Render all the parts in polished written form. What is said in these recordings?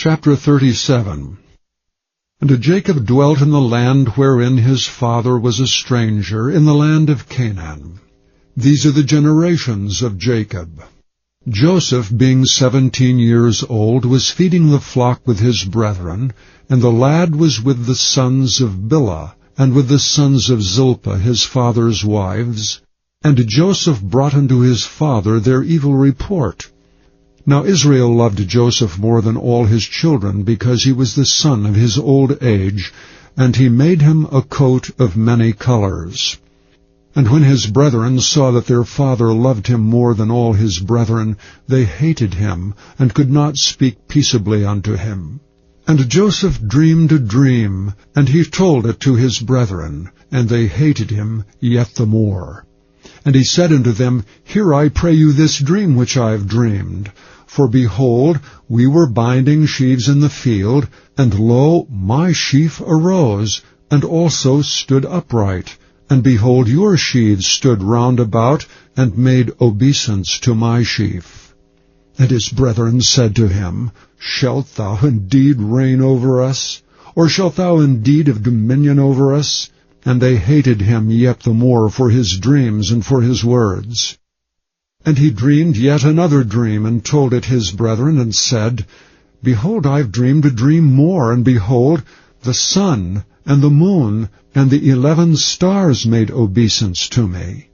Chapter 37. And Jacob dwelt in the land wherein his father was a stranger, in the land of Canaan. These are the generations of Jacob. Joseph, being 17 years old, was feeding the flock with his brethren, and the lad was with the sons of Bilhah, and with the sons of Zilpah his father's wives. And Joseph brought unto his father their evil report. Now Israel loved Joseph more than all his children, because he was the son of his old age, and he made him a coat of many colors. And when his brethren saw that their father loved him more than all his brethren, they hated him, and could not speak peaceably unto him. And Joseph dreamed a dream, and he told it to his brethren, and they hated him yet the more. And he said unto them, Hear, I pray you, this dream which I have dreamed. For behold, we were binding sheaves in the field, and lo, my sheaf arose, and also stood upright. And behold, your sheaves stood round about, and made obeisance to my sheaf. And his brethren said to him, Shalt thou indeed reign over us? Or shalt thou indeed have dominion over us? And they hated him yet the more for his dreams and for his words. And he dreamed yet another dream, and told it his brethren, and said, Behold, I have dreamed a dream more, and behold, the sun and the moon and the 11 stars made obeisance to me.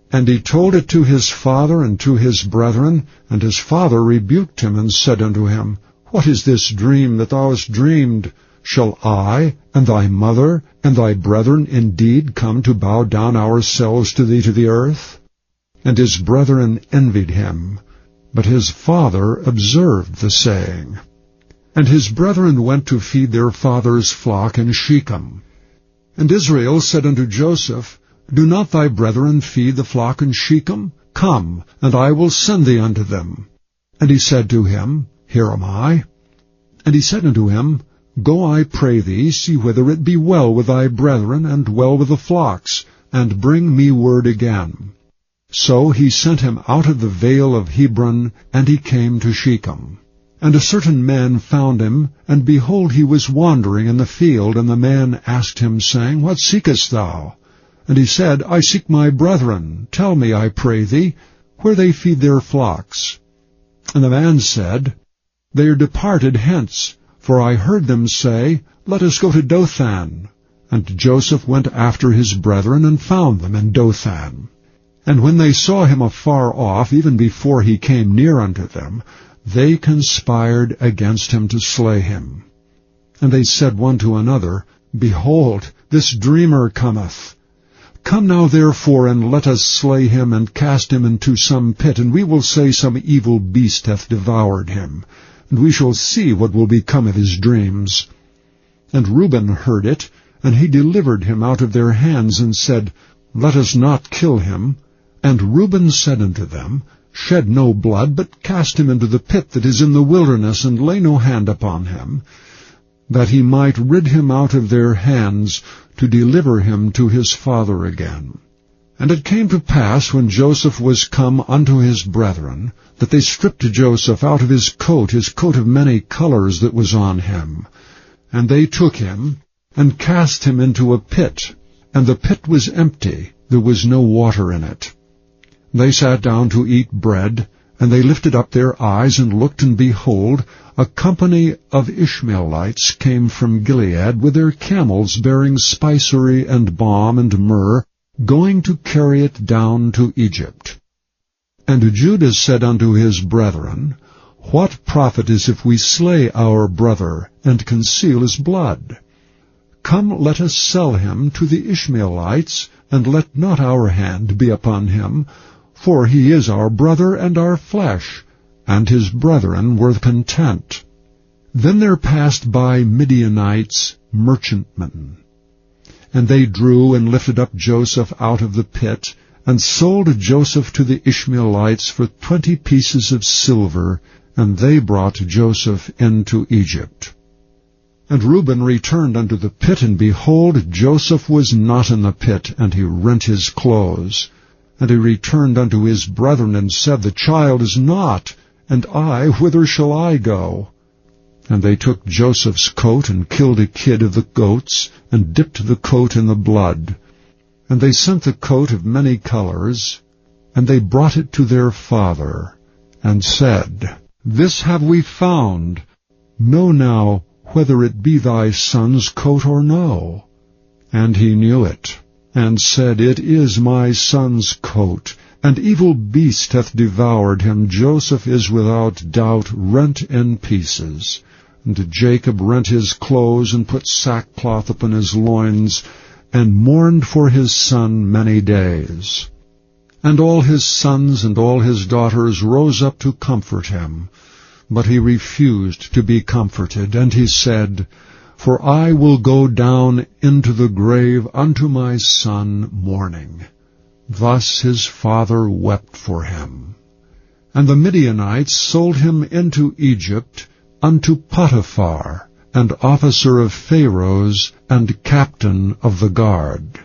And he told it to his father and to his brethren, and his father rebuked him, and said unto him, What is this dream that thou hast dreamed? Shall I, and thy mother, and thy brethren indeed come to bow down ourselves to thee to the earth? And his brethren envied him, but his father observed the saying. And his brethren went to feed their father's flock in Shechem. And Israel said unto Joseph, Do not thy brethren feed the flock in Shechem? Come, and I will send thee unto them. And he said to him, Here am I. And he said unto him, Go, I pray thee, see whether it be well with thy brethren, and well with the flocks, and bring me word again. So he sent him out of the vale of Hebron, and he came to Shechem. And a certain man found him, and behold, he was wandering in the field, and the man asked him, saying, What seekest thou? And he said, I seek my brethren. Tell me, I pray thee, where they feed their flocks. And the man said, They are departed hence, for I heard them say, Let us go to Dothan. And Joseph went after his brethren, and found them in Dothan. And when they saw him afar off, even before he came near unto them, they conspired against him to slay him. And they said one to another, Behold, this dreamer cometh. Come now therefore, and let us slay him, and cast him into some pit, and we will say some evil beast hath devoured him, and we shall see what will become of his dreams. And Reuben heard it, and he delivered him out of their hands, and said, Let us not kill him. And Reuben said unto them, Shed no blood, but cast him into the pit that is in the wilderness, and lay no hand upon him, that he might rid him out of their hands, to deliver him to his father again. And it came to pass, when Joseph was come unto his brethren, that they stripped Joseph out of his coat of many colors that was on him. And they took him, and cast him into a pit, and the pit was empty, there was no water in it. They sat down to eat bread, and they lifted up their eyes, and looked, and behold, a company of Ishmaelites came from Gilead with their camels bearing spicery and balm and myrrh, going to carry it down to Egypt. And Judah said unto his brethren, What profit is if we slay our brother, and conceal his blood? Come, let us sell him to the Ishmaelites, and let not our hand be upon him, for he is our brother and our flesh. And his brethren were content. Then there passed by Midianites, merchantmen. And they drew and lifted up Joseph out of the pit, and sold Joseph to the Ishmaelites for 20 pieces of silver, and they brought Joseph into Egypt. And Reuben returned unto the pit, and behold, Joseph was not in the pit, and he rent his clothes. And he returned unto his brethren, and said, The child is not, and I, whither shall I go? And they took Joseph's coat, and killed a kid of the goats, and dipped the coat in the blood. And they sent the coat of many colors, and they brought it to their father, and said, This have we found. Know now whether it be thy son's coat or no. And he knew it, and said, It is my son's coat. An evil beast hath devoured him. Joseph is without doubt rent in pieces. And Jacob rent his clothes, and put sackcloth upon his loins, and mourned for his son many days. And all his sons and all his daughters rose up to comfort him. But he refused to be comforted, and he said, For I will go down into the grave unto my son mourning. Thus his father wept for him. And the Midianites sold him into Egypt, unto Potiphar, and officer of Pharaoh's, and captain of the guard.